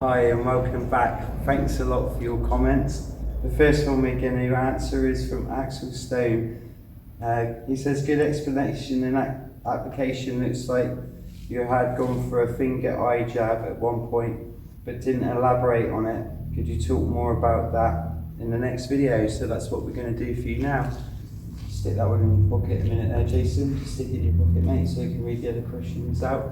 Hi and welcome back. Thanks a lot for your comments. The first one we're going to answer is from Axel Stone. He says, good explanation and application. Looks like you had gone for a finger eye jab at one point but didn't elaborate on it. Could you talk more about that in the next video? So that's what we're going to do for you now. Stick that one in your pocket a minute there, Jason. Just stick it in your pocket, mate, so you can read the other questions out.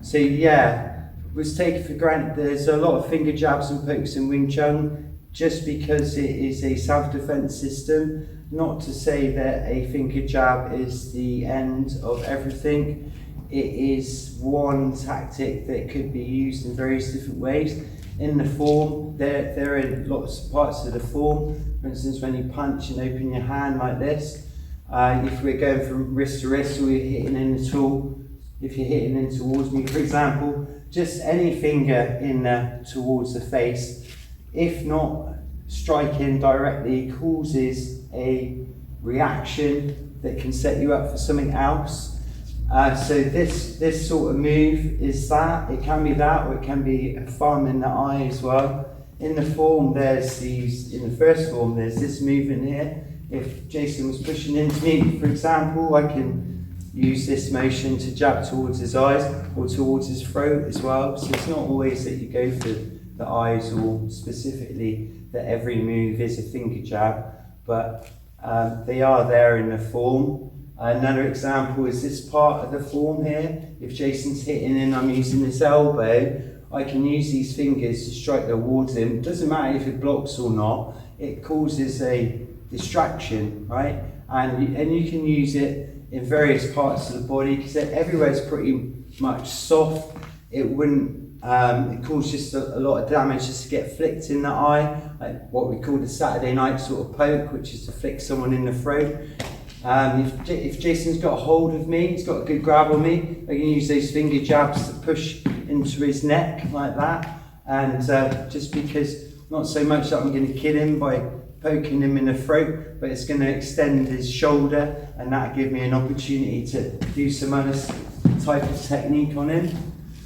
So yeah, was taken for granted. There's a lot of finger jabs and pokes in Wing Chun just because it is a self-defense system. Not to say that a finger jab is the end of everything. It is one tactic that could be used in various different ways. In the form, there are lots of parts of the form. For instance, when you punch and open your hand like this, if we're going from wrist to wrist, or you're hitting in the tool, if you're hitting in towards me, for example, just any finger in towards the face, if not striking directly, causes a reaction that can set you up for something else. So this sort of move is that. It can be that, or it can be a thumb in the eye as well. In the form, there's these. In the first form, there's this movement here. If Jason was pushing into me, for example, I can use this motion to jab towards his eyes or towards his throat as well. So it's not always that you go for the eyes or specifically that every move is a finger jab, but they are there in the form. Another example is this part of the form here. If Jason's hitting and I'm using this elbow, I can use these fingers to strike towards him. It doesn't matter if it blocks or not, it causes a distraction, right? And you can use it in various parts of the body because everywhere is pretty much soft. It wouldn't, it causes just a lot of damage just to get flicked in the eye, like what we call the Saturday night sort of poke, which is to flick someone in the throat. If Jason's got a hold of me, he's got a good grab on me, I can use those finger jabs to push into his neck like that. And just because, not so much that I'm going to kill him by poking him in the throat, but it's going to extend his shoulder, and that'll give me an opportunity to do some other type of technique on him.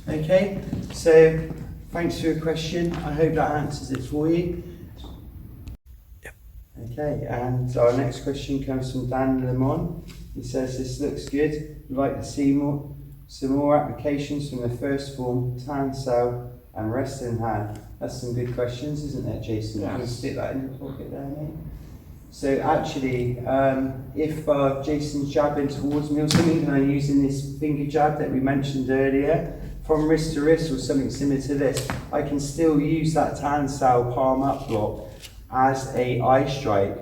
Okay, so thanks for your question. I hope that answers it for you. Yep. Okay, and our next question comes from Dan Lemon. He says, this looks good. We'd like to see some more applications from the first form, tan cell and resting hand. That's some good questions, isn't it, Jason? Yeah. Can you stick that in your pocket there, mate? So actually, if Jason's jabbing towards me or something, and I'm using this finger jab that we mentioned earlier, from wrist to wrist or something similar to this, I can still use that tan cell palm up block as a eye strike,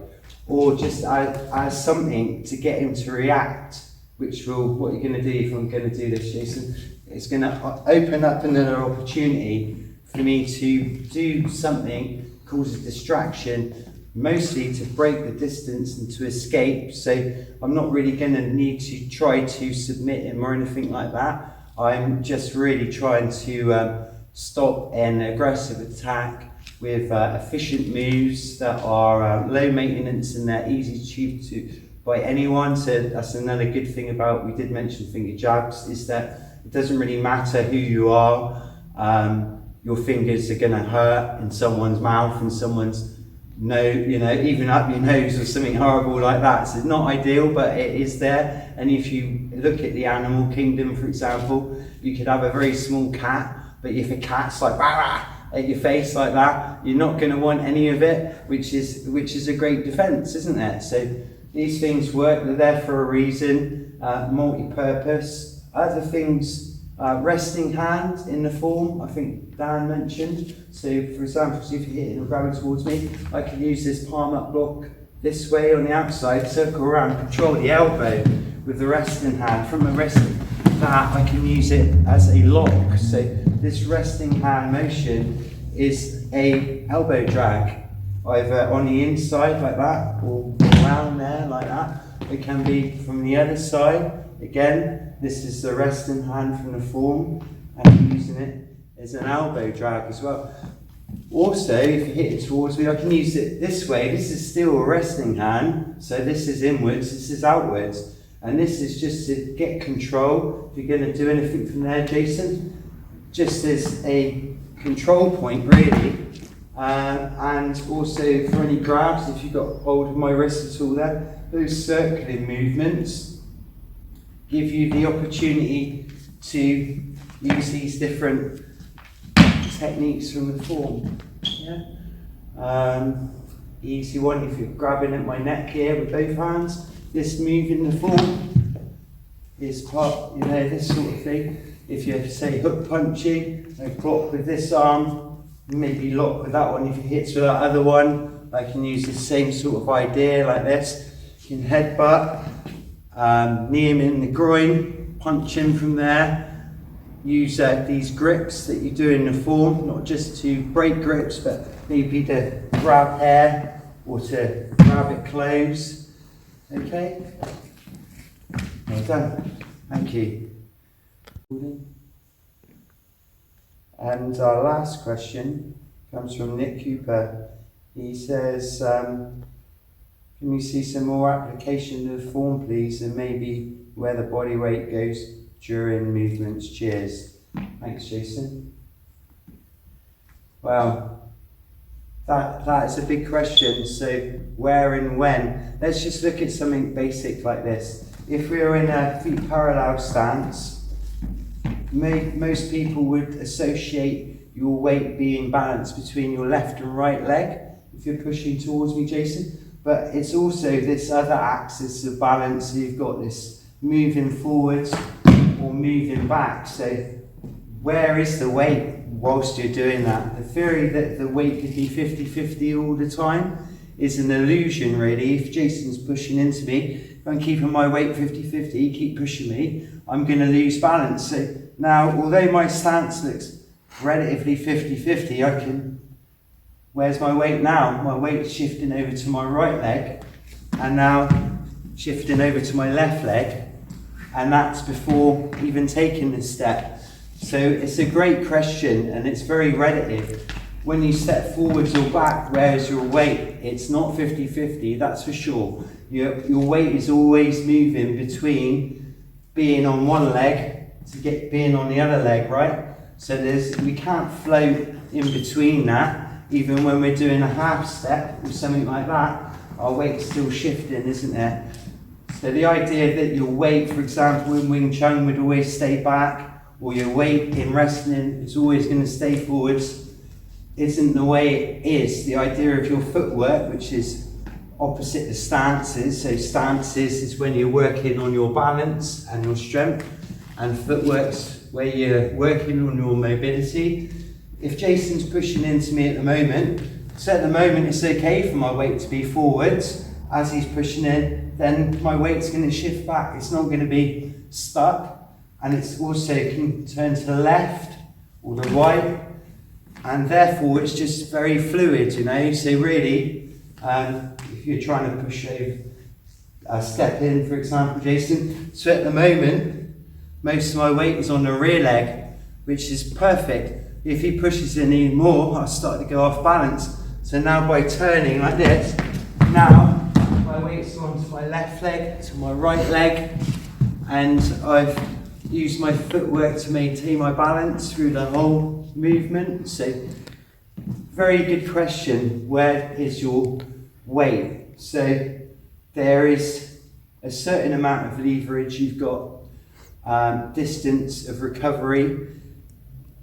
or just as something to get him to react, which will, what you're going to do if I'm going to do this, Jason, it's going to open up another opportunity for me to do something, cause a distraction, mostly to break the distance and to escape. So I'm not really going to need to try to submit him or anything like that. I'm just really trying to stop an aggressive attack with efficient moves that are low maintenance and they're easy to achieve by anyone. So that's another good thing about, we did mention finger jabs, is that it doesn't really matter who you are. Your fingers are going to hurt in someone's mouth and someone's nose, you know, even up your nose or something horrible like that. So it's not ideal, but it is there. And if you look at the animal kingdom, for example, you could have a very small cat, but if a cat's like rah, rah, at your face like that, you're not going to want any of it, which is a great defense, isn't it? So these things work, they're there for a reason, multi-purpose. Other things, resting hand in the form, I think Dan mentioned. So for example, if you're hitting and grabbing towards me, I can use this palm up block this way on the outside, circle around, control the elbow with the resting hand. From the resting that, I can use it as a lock. So this resting hand motion is a elbow drag, either on the inside like that, or around there like that. It can be from the other side. Again, this is the resting hand from the form, and I'm using it as an elbow drag as well. Also, if you hit it towards me, I can use it this way. This is still a resting hand, so this is inwards, this is outwards, and this is just to get control. If you're going to do anything from there, Jason, just as a control point really, and also for any grabs, if you've got hold of my wrist at all there, those circling movements give you the opportunity to use these different techniques from the form. Yeah? Easy one if you're grabbing at my neck here with both hands. This move in the form is part, this sort of thing. If you say hook punching, like block with this arm, maybe lock with that one. If you hit with that other one, I can use the same sort of idea like this. You can headbutt, knee him in the groin, punch him from there. Use these grips that you do in the form, not just to break grips, but maybe to grab hair or to grab it close. Okay? Well done. Thank you. And our last question comes from Nick Cooper. He says, can we see some more application of the form, please, and maybe where the body weight goes during movements? Cheers. Thanks, Jason. Well, that is a big question. So where and when? Let's just look at something basic like this. If we're in a feet parallel stance, most people would associate your weight being balanced between your left and right leg, if you're pushing towards me, Jason. But it's also this other axis of balance. So you've got this moving forwards or moving back. So where is the weight whilst you're doing that? The theory that the weight could be 50-50 all the time is an illusion, really. If Jason's pushing into me, if I'm keeping my weight 50-50, keep pushing me, I'm going to lose balance. So now, although my stance looks relatively 50-50, I can, where's my weight now? My weight's shifting over to my right leg, and now shifting over to my left leg, and that's before even taking this step. So it's a great question, and it's very relative. When you step forwards or back, where is your weight? It's not 50-50, that's for sure. Your weight is always moving between being on one leg to being on the other leg, right? So we can't float in between that. Even when we're doing a half step or something like that, our weight's still shifting, isn't it? So the idea that your weight, for example, in Wing Chun would always stay back, or your weight in wrestling is always going to stay forwards, isn't the way it is. The idea of your footwork, which is opposite the stances. So stances is when you're working on your balance and your strength, and footwork's where you're working on your mobility. If Jason's pushing into me at the moment, so at the moment it's okay for my weight to be forwards. As he's pushing in, then my weight's going to shift back. It's not going to be stuck, and it's also can turn to the left or the right, and therefore it's just very fluid, So really, if you're trying to push a step in, for example, Jason, so at the moment, most of my weight is on the rear leg, which is perfect. If he pushes in even more, I'll start to go off balance. So now by turning like this, now my weight's on to my left leg, to my right leg, and I've used my footwork to maintain my balance through the whole movement. So very good question, where is your weight? So there is a certain amount of leverage. You've got distance of recovery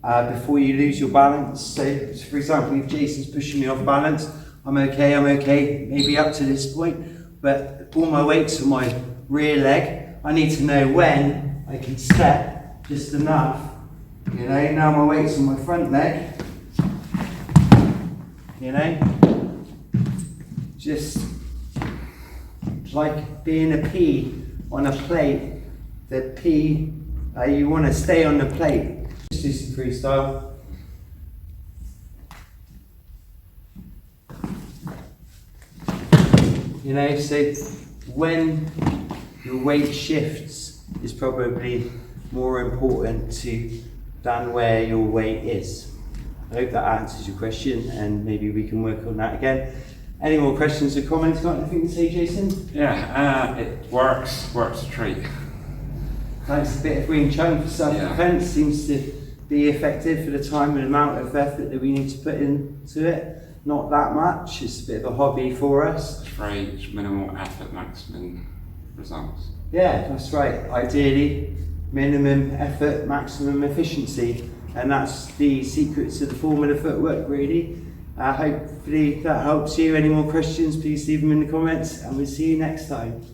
before you lose your balance. So for example, if Jason's pushing me off balance, I'm okay, maybe up to this point, but all my weight's on my rear leg. I need to know when I can step just enough. Now my weight's on my front leg. Just like being a pea on a plate. The pea, you want to stay on the plate. Just do some freestyle. So when your weight shifts is probably more important than where your weight is. I hope that answers your question, and maybe we can work on that again. Any more questions or comments? Got anything to say, Jason? Yeah, it works a treat. Thanks. A bit of Wing Chun for self-defense seems to be effective for the time and amount of effort that we need to put into it. Not that much, it's a bit of a hobby for us. Phrase, minimal effort, maximum results. Yeah, that's right. Ideally, minimum effort, maximum efficiency. And that's the secret to the formula footwork, really. Hopefully that helps you. Any more questions, please leave them in the comments, and we'll see you next time.